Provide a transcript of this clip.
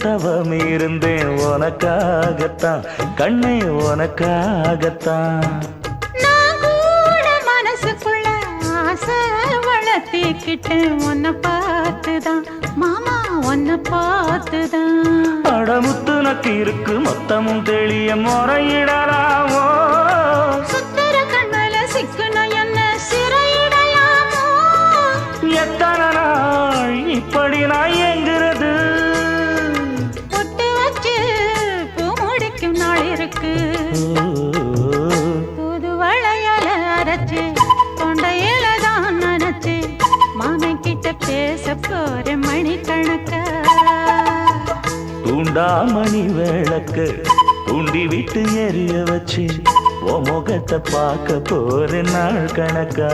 தவம் இருந்தேன் உனக்காகத்தான் கண்ணே உனக்காகத்தான். நான் கூட மனசுக்குள்ள ஆசை வளர்த்திக்கிட்டேன் உன்னை பார்த்துதான் மாமா உன்னை பார்த்துதான். அடமுத்து நக்கு இருக்கு மொத்தமும் தெளிய முறையிடலாமோ சுத்தர கண்மல சிக்குன என்ன சிறையிடையாமோ. எத்தனை நாள் இப்படி நான் எங்கிறது பொட்டு வச்சு பூ முடிக்கும் நாள் இருக்கு. புது வளையல அரைச்சு தொண்டையில தான் நினைச்சு மாமன் கிட்ட பேச போற மணிக்கணக்கா. தூண்டாமணி விளக்கு தூண்டி விட்டு எரிய வச்சு உன் முகத்தை பார்க்க போற நாள் கணக்கா.